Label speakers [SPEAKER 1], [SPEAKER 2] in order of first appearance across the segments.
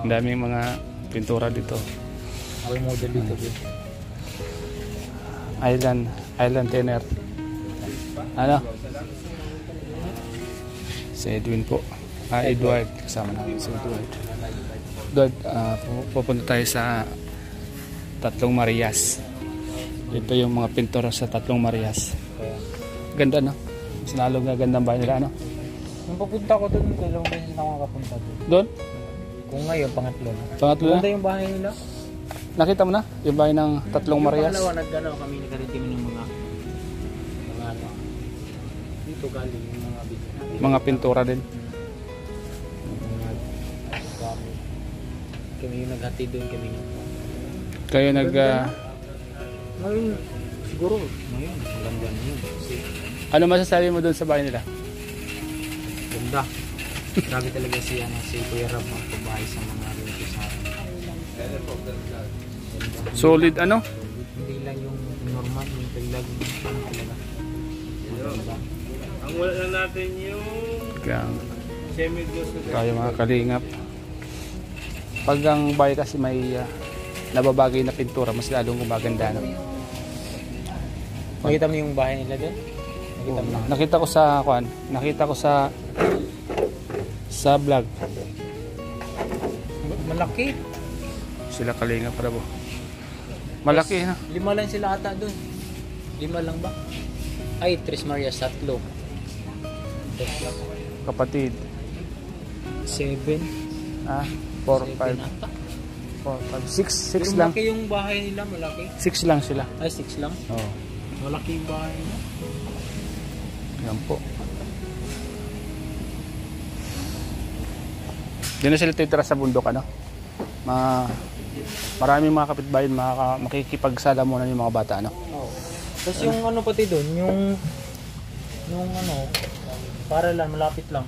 [SPEAKER 1] Ang daming mga pintura dito.
[SPEAKER 2] May model dito.
[SPEAKER 1] Island Tenor. Ano? Si Edwin po. Edward. Kasama namin si Edward. Pupunta tayo sa Tatlong Marias. Ito yung mga pintura sa Tatlong Marias. Ganda, no? Mas lalong ganda ang bahay nila, ano?
[SPEAKER 2] Nung papunta ko doon, dalawang beses na ako nakapunta doon.
[SPEAKER 1] Doon?
[SPEAKER 2] Kung ngayon, pangatlo na.
[SPEAKER 1] Pangatlo na?
[SPEAKER 2] Ganda yung bahay nila.
[SPEAKER 1] Nakita mo na? Yung bahay ng Tatlong Marias?
[SPEAKER 2] Yung pangalawa, nagdalaw kami, nakaritim ng mga ano. Dito galing yung mga video.
[SPEAKER 1] Mga pintura din.
[SPEAKER 2] Kami yung naghati doon, kami yung...
[SPEAKER 1] Kayo
[SPEAKER 2] Ngayon, siguro, ngayon, maganda na yun. Kasi,
[SPEAKER 1] ano masasabi mo doon sa bahay nila?
[SPEAKER 2] ganda. Grabe talaga si Kuya Rab ang pagbahay sa mga rito sa akin.
[SPEAKER 1] Solid, ano?
[SPEAKER 2] Hindi lang yung normal, yung talagang ano talaga.
[SPEAKER 3] Ang wala na natin yung
[SPEAKER 1] Kaya,
[SPEAKER 3] semi-gloss na
[SPEAKER 1] tayo mga kalingap. Pag ang bahay kasi may nababagay na pintura, mas lalong gumaganda, no?
[SPEAKER 2] Nakita mo yung bahay nila doon?
[SPEAKER 1] Nakita ko sa vlog.
[SPEAKER 2] Malaki.
[SPEAKER 1] Sila kalingap para po. Malaki, na.
[SPEAKER 2] 5 lang sila ata doon. 5 lang ba? Ay, Tres Marias, 3.
[SPEAKER 1] Kapatid.
[SPEAKER 2] 7.
[SPEAKER 1] 4, 5,
[SPEAKER 2] ata.
[SPEAKER 1] 6
[SPEAKER 2] Pero
[SPEAKER 1] lang.
[SPEAKER 2] malaki yung bahay nila, malaki.
[SPEAKER 1] 6 lang sila.
[SPEAKER 2] Ay, 6 lang?
[SPEAKER 1] Oo.
[SPEAKER 2] Malaki yung bahay nila.
[SPEAKER 1] Yan po. Diyan na sila titira sa bundok, ano? Maraming mga kapitbahay makikipagsalamunan yung mga bata, ano?
[SPEAKER 2] Oo. Tapos yung ano pati doon, yung ano, para lang, malapit lang.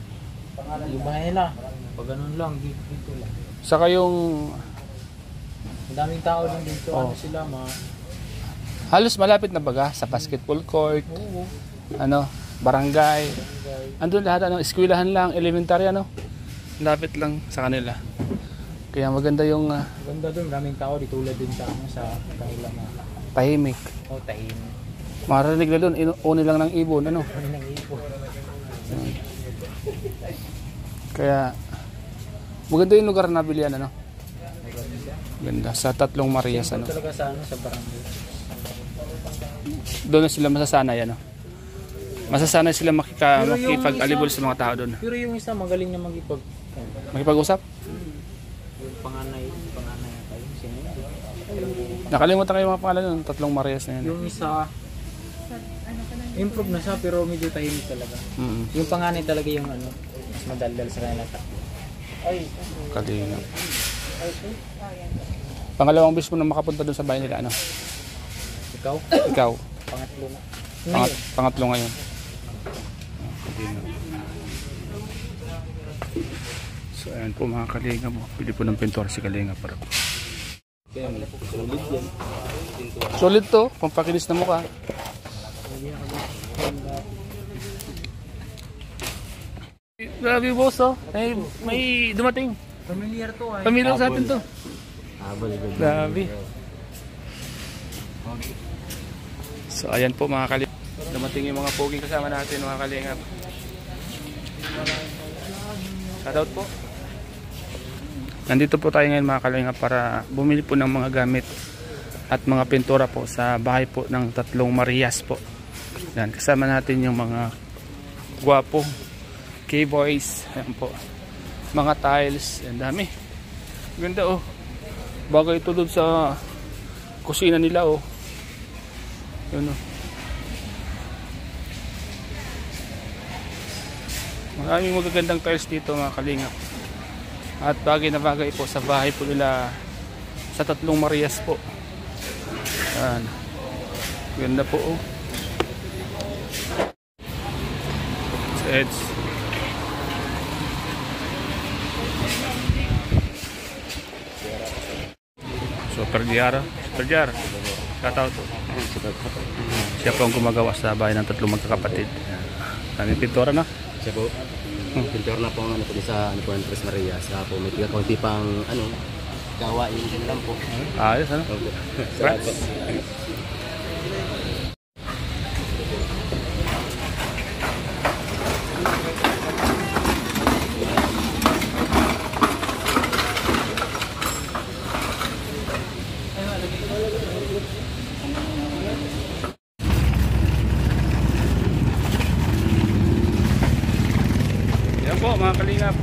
[SPEAKER 2] Yung bahay nila, pag ganun lang, dito lang.
[SPEAKER 1] Saka yung
[SPEAKER 2] Ang daming tao lang dito,
[SPEAKER 1] Oo.
[SPEAKER 2] ano sila,
[SPEAKER 1] halos malapit na baga sa basketball court,
[SPEAKER 2] Oo.
[SPEAKER 1] ano, barangay. Andun lahat, ano, eskwelahan lang, elementary, ano? Lapit lang sa kanila. Kaya maganda yung
[SPEAKER 2] Ganda doon, maraming tao, di tulad din sa kanila
[SPEAKER 1] tahimik.
[SPEAKER 2] tahimik.
[SPEAKER 1] Marinig na doon, uni lang ng ibon, ano?
[SPEAKER 2] Ano nang ipon?
[SPEAKER 1] Kaya maganda yung lugar na bilian, ano? Ganda sa Tatlong Marias, ano?
[SPEAKER 2] Talaga sa sa barangay.
[SPEAKER 1] Doon na sila masasanay, ano? Masasanay sila makipag-alibol sa mga tao doon.
[SPEAKER 2] Pero yung isa magaling na
[SPEAKER 1] Makipag-usap?
[SPEAKER 2] yung panganay tayo, sino yun?
[SPEAKER 1] Nakalimutan kayo mga pangalan ng Tatlong Marias na yan.
[SPEAKER 2] Yung isa improve na siya pero medyo tahimik talaga. Yung panganay talaga yung ano, mas madaldal sa kanila.
[SPEAKER 1] Kalingap. Pangalawang bis mo na makapunta doon sa bahay nila, ano?
[SPEAKER 2] Ikaw?
[SPEAKER 1] Ikaw.
[SPEAKER 2] Pangatlo na.
[SPEAKER 1] Pangatlo ngayon. So ayan po mga kalingap mo. Pili po ng pintor si kalingap para po. Solid to, pampakilis na mukha. Grabe boss, oh. May dumating.
[SPEAKER 2] Familiar to ay.
[SPEAKER 1] Pamilya sa atin to. Grabe. So ayan po mga kalingap. Dumating yung mga poging kasama natin mga kalingap. Shoutout po. Nandito po tayo ngayon mga kalingap para bumili po ng mga gamit at mga pintura po sa bahay po ng Tatlong Marias po. Yan, kasama natin yung mga gwapo K-boys. Ayan po. Mga tiles. Ang dami. Ganda oh. Bagay ito doon sa kusina nila oh. Yun oh. Maraming magagandang tiles dito mga kalingap. At bagay na bagay po sa bahay po nila sa Tatlong Marias po. Ayan. Ganda po oh. Sa Eds. So Perdiara. Shoutout po. Siya po ang gumagawa sa bahay ng tatlong magkakapatid. Kami pintura na.
[SPEAKER 3] Siya po.
[SPEAKER 4] pintor na po ang ano po sa ano po ng Tres Marias. Saka po may tiga-kaunti pang ano gawain lang po.
[SPEAKER 1] Ayos, ano?
[SPEAKER 4] Opo.
[SPEAKER 1] Congrats. Yan po mga kalingap.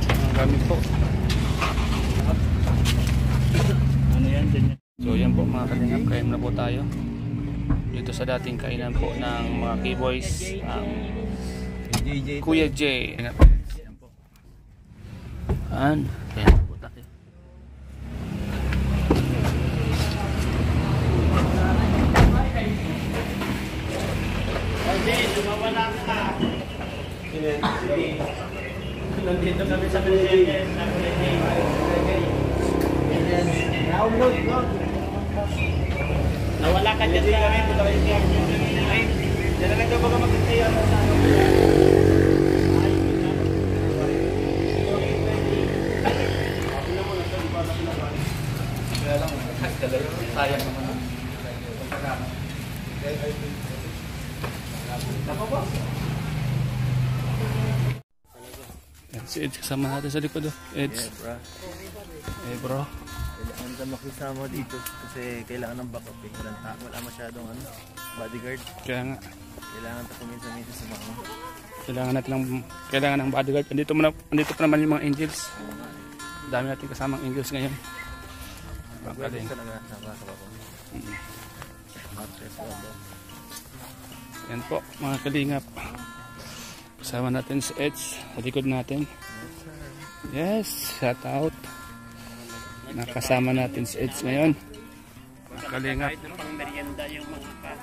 [SPEAKER 1] Ang gamit po.
[SPEAKER 3] Ano yan dyan?
[SPEAKER 1] So yan po mga kalingap, kain na po tayo dito sa dating kainan po ng mga K-Boys, Kuya J. Yan po. Kain na po tayo.
[SPEAKER 3] Nandito kami sa Pilipinas. Nawala ka dyan sa kami. Diyan lang daw baka mag-stay ako sa ano.
[SPEAKER 1] Sayang naman. Yan, si Eds kasama natin sa likod. Eds.
[SPEAKER 2] Bro.
[SPEAKER 1] Eh bro.
[SPEAKER 2] Kailangan ka makisama dito kasi kailangan ng backup eh. Wala masyadong ano, bodyguard.
[SPEAKER 1] Kaya nga.
[SPEAKER 2] Kailangan pa kuminsan-minsan sa mga
[SPEAKER 1] Kailangan ng bodyguard. Andito pa naman yung mga angels. Dami natin kasamang angels ngayon.
[SPEAKER 2] Galing talaga nakakaba ko.
[SPEAKER 1] Yan po mga kalingap. Kasama natin si Eds sa likod natin. Yes, shout out. Nakasama natin si Eds ngayon. Mga kalingap.
[SPEAKER 3] Kahit ng pang merienda yung mga ka.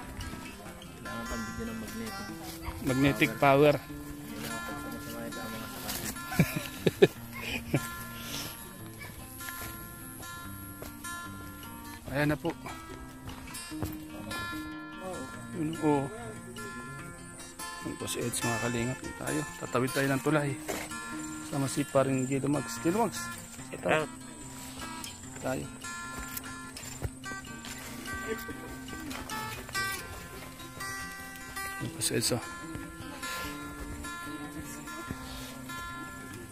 [SPEAKER 2] Kailangan pang bigyan ng magnetic.
[SPEAKER 1] Magnetic power.
[SPEAKER 2] Kailangan pang sama-sama ito ang mga sakit.
[SPEAKER 1] Ayan na po. Yun po. Yun po si Eds mga kalingap. Tayo. Tatawid tayo ng tulay. Sama si paring Gilo Mags. Gilo Mags. Ito. Tayo. Yun po si Eds.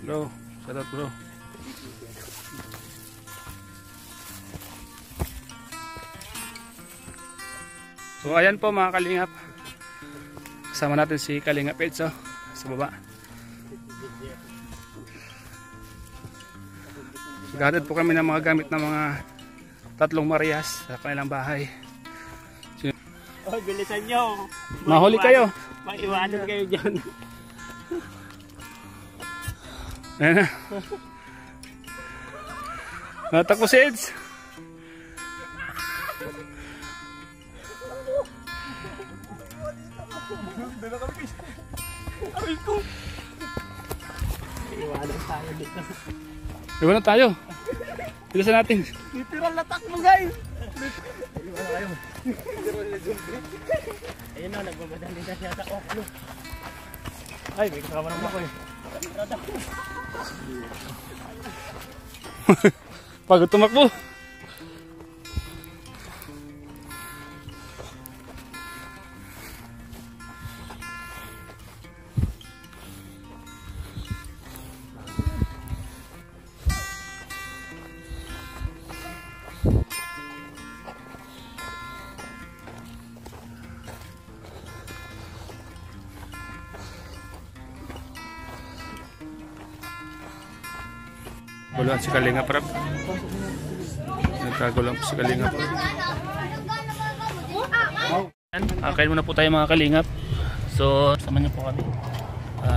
[SPEAKER 1] Bro. Shout out bro. So ayan po mga kalingap. Kasama natin si Kalingap Eds sa baba. Gathered po kami ng mga gamit ng mga tatlong Marias sa kanilang bahay.
[SPEAKER 3] Oh, bilisan nyo.
[SPEAKER 1] Mahuli kayo.
[SPEAKER 3] Maiwanan kayo dyan.
[SPEAKER 1] Ayan na. Natakbo si Eds.
[SPEAKER 3] Iwanan tayo dito.
[SPEAKER 1] Iwan na tayo. Bilisan natin.
[SPEAKER 3] Literal na takbo guys. Ayun na, nagbabadali na siya sa oklo. Ay, may kasama naman ako eh.
[SPEAKER 1] Pagod tumakbo. Bulan si Kalingap Rap. Nagtago lang po si Kalingap. Kain muna po tayo mga Kalingap. So, sama niyo po kami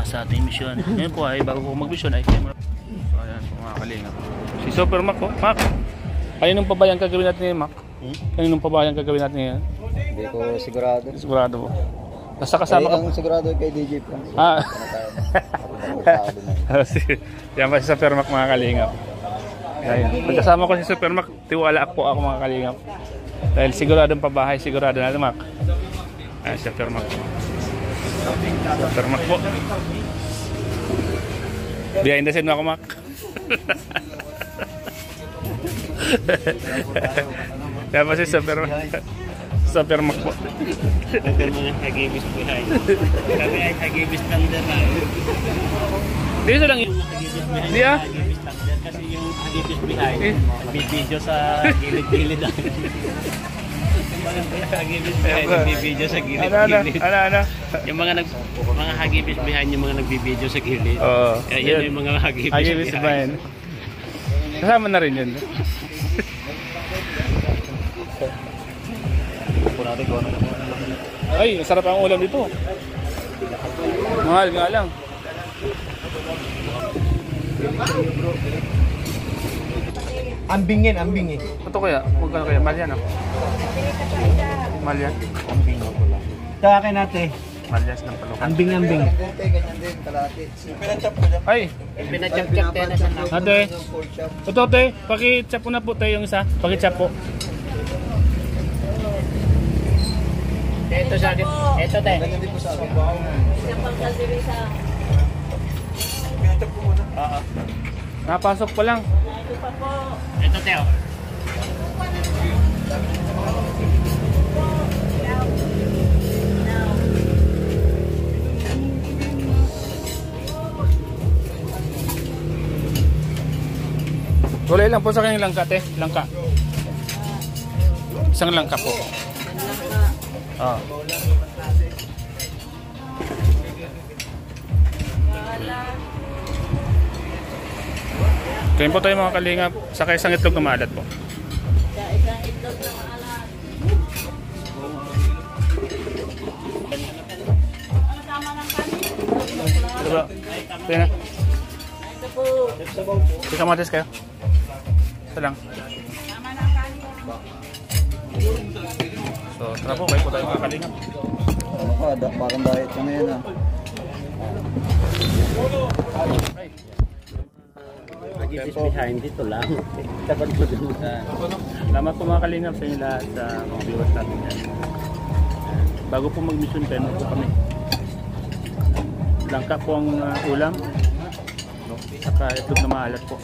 [SPEAKER 1] sa ating mission. Ngayon po ay bago po mag-mission ay kain muna. So, ayan po mga Kalingap. Si Super Mac po. Mac, kaninong pabayang gagawin natin ngayon, Mac? Kaninong pabayang gagawin natin ngayon?
[SPEAKER 4] Hindi ko sigurado.
[SPEAKER 1] Sigurado po. Basta kasama ka.
[SPEAKER 4] Ang sigurado kay DJ Frank.
[SPEAKER 1] Ah. Yan pa si Super Mac mga Kalingap. Ayan. Pagkasama ko si Super Mac, tiwala po ako mga Kalingap. Dahil siguradong pabahay, sigurado na Mac. Ayan si Super Mac. Super Mac po. Behind the scene mga kumak. Tapos si Super Mac po.
[SPEAKER 3] Ito mga hagibis behind. Kami ay hagibis thunder na.
[SPEAKER 1] Dito lang yun. Di ah.
[SPEAKER 3] Hagibis thunder kasi yung hagibis behind. Bibidyo sa gilid-gilid. Hagibis behind, nagbibidyo sa gilid-gilid.
[SPEAKER 1] Ano?
[SPEAKER 3] Yung mga hagibis behind, yung mga nagbibidyo sa gilid.
[SPEAKER 1] Oo.
[SPEAKER 3] Yan yung mga hagibis
[SPEAKER 1] behind. Kasama na rin yun. Ay, masarap ang ulam dito. Mahal nga lang.
[SPEAKER 2] Ambing yan, ambing eh.
[SPEAKER 1] Ito kaya? Huwag ka na kaya. Mahal yan ah. Mahal yan.
[SPEAKER 2] Tawakin natin.
[SPEAKER 1] Mahal yan ng palukan.
[SPEAKER 2] Ambing.
[SPEAKER 1] Ay!
[SPEAKER 3] Pinachap-chap tayo na sa nako.
[SPEAKER 1] Ate! Ito ate! Paki-chap po na po tayo yung isa. Paki-chap po.
[SPEAKER 3] Ito sa akin. Ito tayo. Oo.
[SPEAKER 1] Napasok pa lang.
[SPEAKER 3] Ito tayo.
[SPEAKER 1] Gulay lang po sa kanyang langka, te. Langka. Isang langka po. Ah. Kain po tayo mga kalingap. Saka isang itlog na maalat po.
[SPEAKER 5] Isang itlog na maalat. Ano tama ng kanin?
[SPEAKER 1] Diba? Tayo na.
[SPEAKER 5] Ito po.
[SPEAKER 1] Ika matis kayo. Ito lang.
[SPEAKER 5] Tama ng kanin.
[SPEAKER 1] So, tara po. Kain po tayo mga kalingap.
[SPEAKER 6] Ano ka, parang diet ka na yan ah.
[SPEAKER 3] Hagibis behind dito lang. Dapat mo dun.
[SPEAKER 1] Salamat po mga kalingap sa inyo lahat sa mga viewers natin yan. Bago po mag-mission pen po kami. Langka po ang ulam. Saka itlog na maalat po.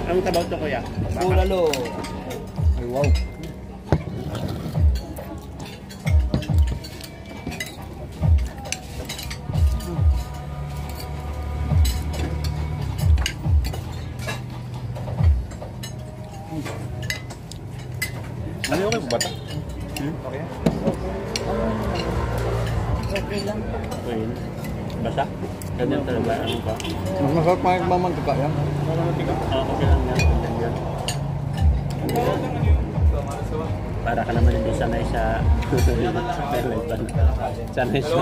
[SPEAKER 3] Ang tabaw to kuya?
[SPEAKER 6] Ulalo. Ay wow.
[SPEAKER 1] Ano yung kayo bata?
[SPEAKER 6] Okay.
[SPEAKER 5] Okay lang.
[SPEAKER 3] Okay. Basa? Ganyan talaga. Ano ba?
[SPEAKER 6] Mas masarap pa nagmamantika yan.
[SPEAKER 3] Okay lang yan. Ganyan. Para ka naman hindi sanay sa sanay sa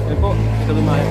[SPEAKER 1] Ayun po. Ito lumayan.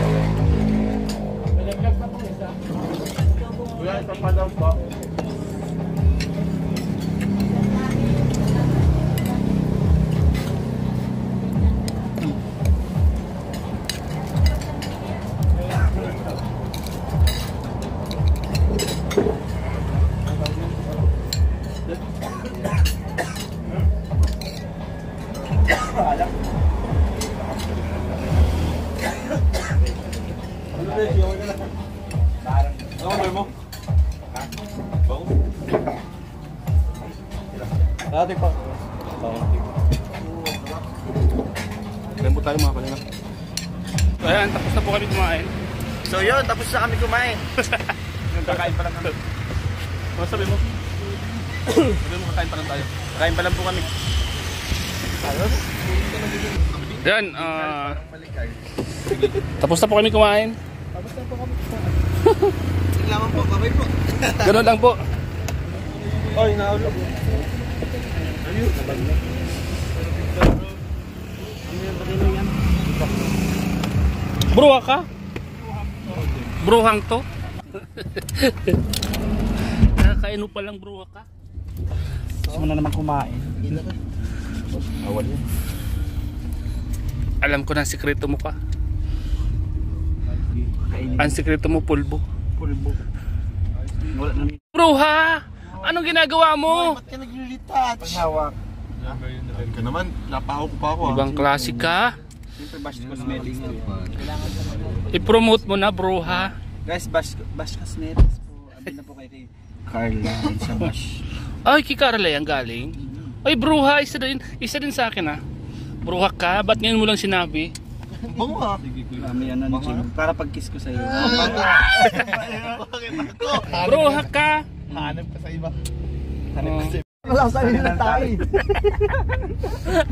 [SPEAKER 6] Dati pa.
[SPEAKER 1] Kain po tayo mga kalingap. So ayan, tapos na po kami kumain.
[SPEAKER 3] So yun, tapos na kami kumain.
[SPEAKER 1] Kakain pa lang kami. Ano sabi mo? Sabi mo kakain pa lang tayo.
[SPEAKER 3] Kain pa lang po kami.
[SPEAKER 1] Yan, tapos na po kami kumain.
[SPEAKER 6] Tinglaman po, babay po.
[SPEAKER 1] Ganun lang po.
[SPEAKER 6] Oy, naulog.
[SPEAKER 1] Bruha ka? Bruhang to? Nakakain mo palang bruha ka?
[SPEAKER 2] Gusto mo na naman kumain.
[SPEAKER 6] Awal yan.
[SPEAKER 1] Alam ko na ang sikreto mo ka. Ang sikreto mo pulbo.
[SPEAKER 2] Pulbo.
[SPEAKER 3] Wala na.
[SPEAKER 1] Bruha! Anong ginagawa mo?
[SPEAKER 3] Ba't ka nag-retouch?
[SPEAKER 6] Hawak. Ka naman, napahaw ko pa ako.
[SPEAKER 1] Ibang klase ka.
[SPEAKER 3] Siyempre, Bash Cosmetics.
[SPEAKER 1] I-promote mo na, Bruha.
[SPEAKER 3] Guys, Bash Cosmetics po. Abi na po kay Carla sa Bash.
[SPEAKER 1] Ay, kay Carla yan galing. Ay, Bruha, isa din sa akin ah. Bruha ka, ba't ngayon mo lang sinabi?
[SPEAKER 3] Bango ha? May ano ni Jim. Para pag-kiss ko sa'yo.
[SPEAKER 1] Bruha ka.
[SPEAKER 6] Hanap ka sa iba.
[SPEAKER 1] Oh.
[SPEAKER 3] Wala sa inyo na tayo.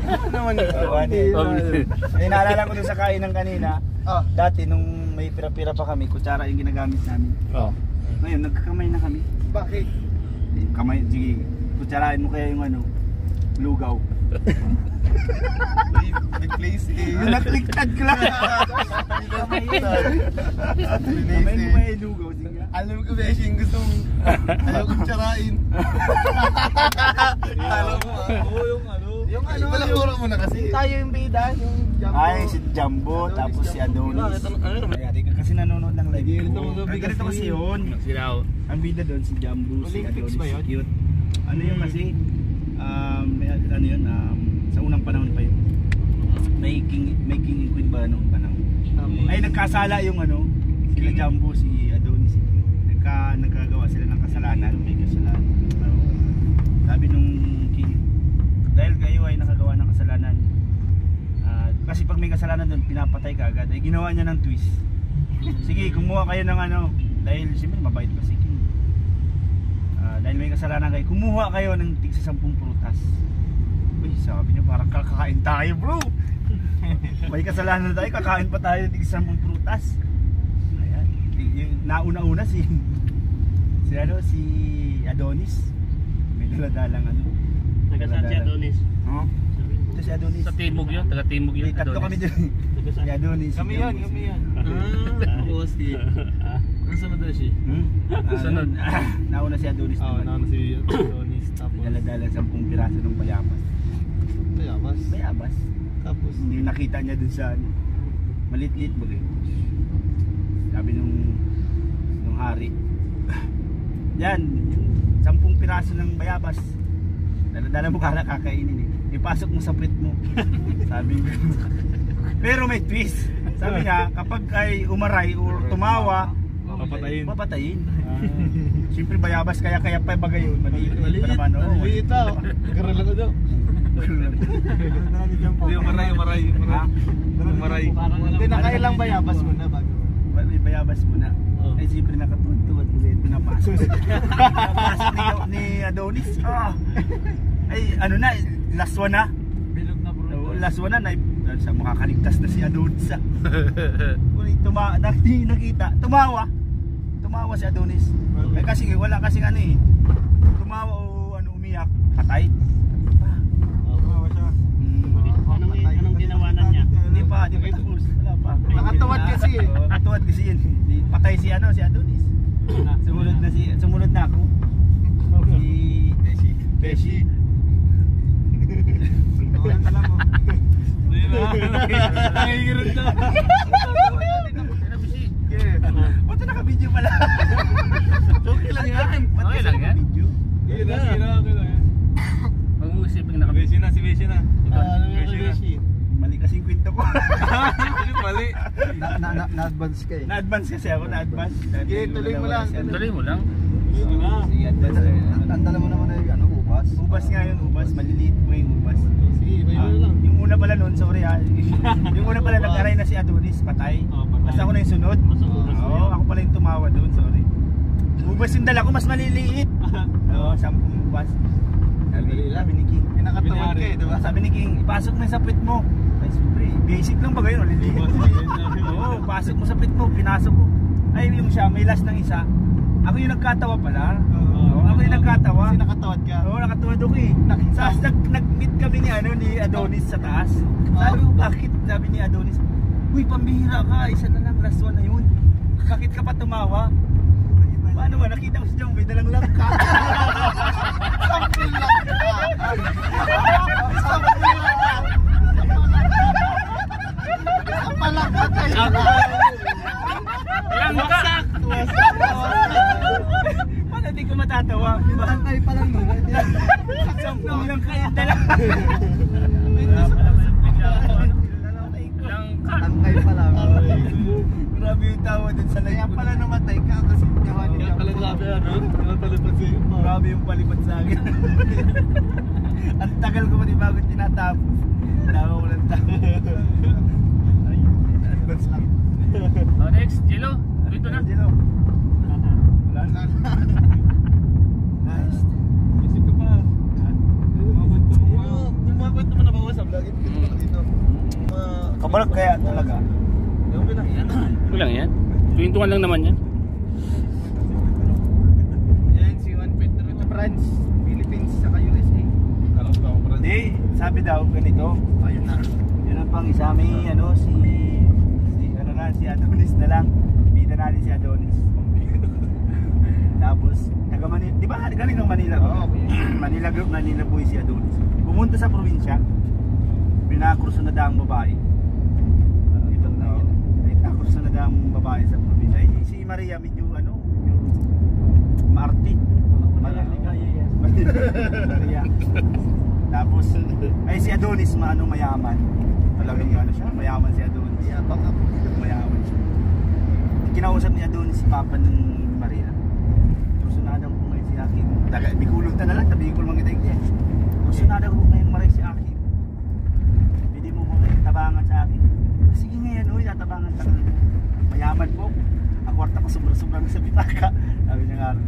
[SPEAKER 3] Ano naman yun? Ay, naalala ko dun sa kainan kanina. Dati nung may pira-pira pa kami, kutsara yung ginagamit namin. Ngayon, nagkakamay na kami.
[SPEAKER 6] Bakit?
[SPEAKER 3] Kamay, sige. Kutsarain mo kaya yung ano, lugaw.
[SPEAKER 6] Replace it.
[SPEAKER 3] Yung nakliktad ko lang. Kamay yun. Kamay mo kaya yung lugaw. Sige.
[SPEAKER 6] Alam ko ba yung gusto mong ayaw kong tsarain. Alam mo
[SPEAKER 3] Oo, yung ano.
[SPEAKER 6] Yung ano, balakura mo na kasi.
[SPEAKER 3] Tayo yung bida. Ay, si Jumbo, tapos si Adonis. Kasi nanonood ng live ko. Ganito kasi yun.
[SPEAKER 1] Sila.
[SPEAKER 3] Ang bida doon si Jumbo, si Adonis, si Cute. Ano yun kasi, ano yun, sa unang panahon pa yun. May king and queen ba noong panahon? Ay, nagkasala yung ano, sila Jumbo, si Adonis, si Cute. Nagkagawa sila ng kasalanan. May kasalanan. Sabi nung king, dahil kayo ay nakagawa ng kasalanan, kasi pag may kasalanan doon, pinapatay ka agad. Ay ginawa niya ng twist. Sige, kumuha kayo ng ano, dahil siyempre mabait pa si king. Dahil may kasalanan kayo, kumuha kayo ng tigsa 10 prutas. Uy, sabi niya parang kakain tayo, bro. May kasalanan tayo, kakain pa tayo ng tigsa 10 prutas. Ayan, yung nauna-una si Adonis. May daladalang ano.
[SPEAKER 2] Nagkasaan si Adonis.
[SPEAKER 3] Ito si Adonis.
[SPEAKER 1] Sa timog yun, taga timog yun.
[SPEAKER 3] Tatlo kami
[SPEAKER 1] Adonis.
[SPEAKER 3] din. Si Adonis.
[SPEAKER 6] Kami yan.
[SPEAKER 3] Oo, si.
[SPEAKER 6] Ang sunod na siya.
[SPEAKER 1] Sunod.
[SPEAKER 3] Nauna si Adonis.
[SPEAKER 6] Nauna si Adonis. Tapos,
[SPEAKER 3] Daladala 10 piraso ng bayabas.
[SPEAKER 6] Bayabas.
[SPEAKER 3] Bayabas.
[SPEAKER 6] Tapos,
[SPEAKER 3] Hindi nakita niya dun sa ano. Malit-lit bagay. Sabi nung hari. Yan, 10 piraso ng bayabas. Daladala mo kala kakainin eh. Ipasok mo sa puwet mo. Sabi niya. Pero may twist. Sabi niya, kapag ay umaray o tumawa, papatayin. Siyempre bayabas kaya pa bagay yun. Maliit pa naman.
[SPEAKER 6] Maliit ah. Karoon lang ko daw. Umaray. Hindi, nakailang bayabas mo na bago.
[SPEAKER 3] May bayabas muna. Ay siyempre nakatuwad-tuwad ulit. Pinapasok. Pinapasok ni Adonis. Ay ano na, last one na.
[SPEAKER 6] Bilog na bro.
[SPEAKER 3] Last one na, makakaligtas na si Adonis. Nakita, tumawa si Adonis. Ay kasi wala kasing ano eh. Tumawa o ano, umiyak, patay.
[SPEAKER 6] Tumawa siya.
[SPEAKER 2] Anong ginawanan niya?
[SPEAKER 3] Hindi pa tapos. Wala pa.
[SPEAKER 6] Nakatuwad kasi eh.
[SPEAKER 3] Nakatuwad kasi yun. Patay si ano, si Adonis. Sumunod na ako. Si Beshi.
[SPEAKER 6] Alam mo. Nangigirit na.
[SPEAKER 3] Ba't naka-video pala?
[SPEAKER 6] Okay lang yan.
[SPEAKER 1] Okay lang yan.
[SPEAKER 6] Okay lang.
[SPEAKER 1] Huwag mo isipin na kami.
[SPEAKER 6] Si Beshi na. Ano yung Beshi?
[SPEAKER 3] Mali kasing kwento ko.
[SPEAKER 6] Mali.
[SPEAKER 3] Na-advance ka eh. Na-advance kasi ako, na-advance.
[SPEAKER 6] Sige, tuloy mo lang.
[SPEAKER 1] Tuloy mo lang.
[SPEAKER 6] Sige na.
[SPEAKER 3] Sige, advance. Tanda mo naman na yung ano, ubas. Ubas nga yun, ubas. Maliliit mo yung ubas.
[SPEAKER 6] Sige, bayo lang.
[SPEAKER 3] Yung una pala nun, sorry ha. Yung una pala nag-aray na si Adonis, patay. Basta ako na yung sunod. Oo, ako pala yung tumawa doon, sorry. Ubas yung dala ko, mas maliliit. Oo, 10 ubas. Sabi ni King.
[SPEAKER 6] Pinakatuwad ka eh, diba?
[SPEAKER 3] Sabi ni King, ipasok mo yung sa puwet mo. Ay, siyempre, basic lang ba gayon? Maliliit. Oo, pasok mo sa puwet mo, pinasok ko. Ay, yung siya, may last ng isa. Ako yung nagkatawa pala. Oo, ako yung nagkatawa.
[SPEAKER 6] Kasi nakatuwad ka.
[SPEAKER 3] Oo, nakatuwad ako eh. Tapos nag-meet kami ni Adonis sa taas. Sabi ko, bakit? Sabi ni Adonis, uy, pambihira ka, isa na lang, last one na yun. Bakit ka pa tumawa? Paano ba? Nakita ko si Jong, may dalang lang ka. natatawa.
[SPEAKER 2] Tangkay pa lang nun.
[SPEAKER 3] Sampung lang kayo dala.
[SPEAKER 2] Tangkay pa lang.
[SPEAKER 3] Grabe yung tawa dun sa live. Kaya pala namatay ka kasi gawa niya. Kaya pala grabe palipad sa iyo. Grabe yung palipad sa akin. Ang tagal ko pati bago tinatapos. Tawa ko lang tawa. Ay, advance lang.
[SPEAKER 1] Oh, next, Jello. Dito na.
[SPEAKER 3] Jello. Wala na. Nice. Isip ka pa. Yung mga kwento mo na bausap. Lagi dito dito. Kabalak kaya talaga.
[SPEAKER 1] Ito lang yan. Pintuan lang naman yan.
[SPEAKER 3] Yan si Juan Pedro sa France, Philippines, saka USA. Hindi, sabi daw ganito. Ayun na. Yun ang pang isa may ano si Adonis na lang. Bida natin si Adonis. Tapos taga Manila, di ba galing ng Manila? Manila group, Manila boy si Adonis. Pumunta sa probinsya. Pinakruso na daang babae. Sa nadang babae sa probinsya. Ay, si Maria medyo ano, Marti. Maria. Tapos ay si Adonis mayaman. Talagang ano siya, mayaman si Adonis. Mayaman siya. Kinausap ni Adonis si Papa ng Maria. Susunada ko ngayon si Akim. Bikulong ta na lang, tabi ko mang itay niya. Susunada ko ngayon Maria si Akim. Pwede mo ko ngayon tabangan sa akin. Sige ngayon, tatabangan ka. Mayaman po. Ang kwarta ko sobrang sa bitaka. Sabi niya nga rin.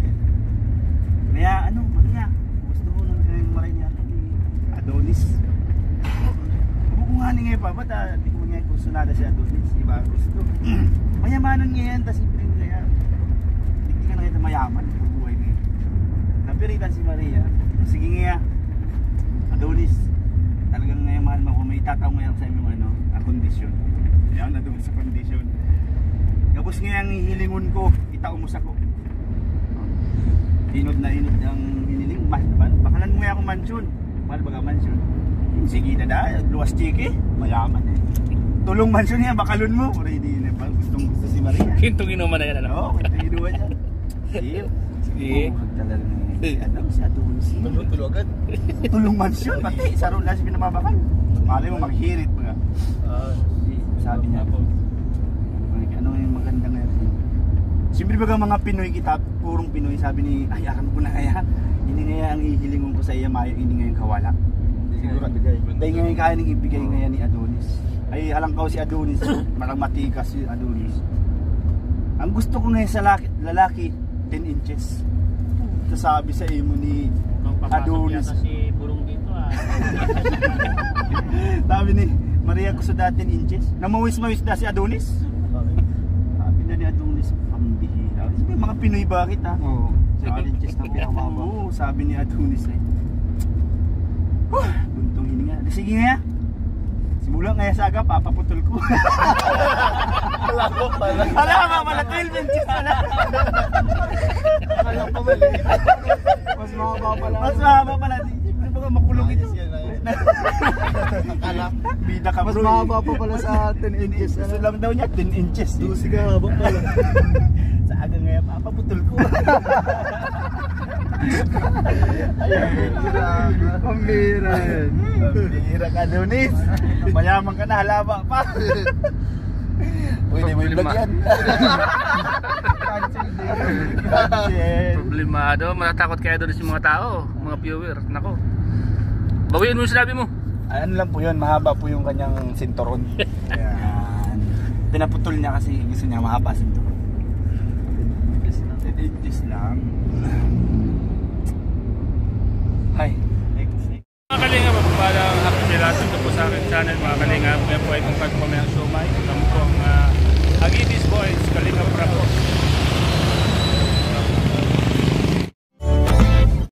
[SPEAKER 3] Kaya Maria, gusto ko nang maray niya ni Adonis. Bukunganin ngayon pa, ba't di ko niya gusto nada si Adonis? Iba gusto. Mayamanan ngayon, tas ibring kaya. Hindi ka na ngayon mayaman. Bubuhay ngayon. Napiritan si Maria. Sige nga, Adonis. Talagang ngayon mahal mo kung may itataw ngayon sa inyong kondisyon. Yan na doon sa kondisyon. Tapos ngayon hilingon ko, itaumos ako. Inod na inod ang hiniling. Bakalan mo akong mansyon. Mahal baga mansyon. Sige na luwas chiki. Mayaman eh. Tulong mansyon niya, bakalon mo. Pero hindi na ba gustong gusto si Maria.
[SPEAKER 1] Kintong inuman na yan, ano?
[SPEAKER 3] Oo, kintong inuman niya. Sige. Si Adonis. Tulong agad. Tulong mansyon. Pati saro lang si pinamabakal. Malay mo maghirit mga. Sabi niya po. Ano yung maganda na ito? Siyempre baga mga Pinoy kita, purong Pinoy, sabi ni, ay aram ko na kaya. Hindi nga ang ihilingon ko sa iya mayo, hindi ngayon kawala. Siguro bigay. Dahil ngayon kaya nang ibigay ngayon ni Adonis. Ay halangkaw si Adonis, marang matikas si Adonis. Ang gusto ko ngayon sa lalaki, 10 inches. Sasabi sa imo ni Adonis.
[SPEAKER 2] Si Burong dito
[SPEAKER 3] Sabi ni Maria gusto dati 10 inches. Namawis-mawis na si Adonis. Sabi na ni Adonis, pambihira. Sabi mga Pinoy bakit ha? Oo. 7 inches na pinamama. Oo, sabi ni Adonis eh. Buntong hininga. Sige nga. Simula nga sa aga, papaputol ko. Alam mo pala, 12 inches pala.
[SPEAKER 2] Alam pa mali.
[SPEAKER 3] Mas mahaba pala. Siyempre baka makulong ito. Bida ka bro.
[SPEAKER 2] Mas mahaba pa pala sa 10 inches.
[SPEAKER 3] Gusto lang daw niya 10 inches.
[SPEAKER 2] Dusi ka haba pala.
[SPEAKER 3] Sa aga nga papaputol ko.
[SPEAKER 2] Pambira yan.
[SPEAKER 3] Pambira ka Adonis. Mayaman ka na, halaba pa. Pwede mo yung lagyan.
[SPEAKER 1] Problemado. Matatakot kaya doon yung mga tao, mga viewer. Nako. Bawiin mo yung sinabi mo.
[SPEAKER 3] Ano lang po yun, mahaba po yung kanyang sinturon. Ayan. Pinaputol niya kasi gusto niya mahaba sinturon. 10 inches lang. Hi.
[SPEAKER 1] Mga kalinga, magpapalang aktilasan ko po sa aking channel mga kalinga. Ngayon po ay kung pagpamayang siomay. Kami po ang Agibis Boys, Kalinga Bravo.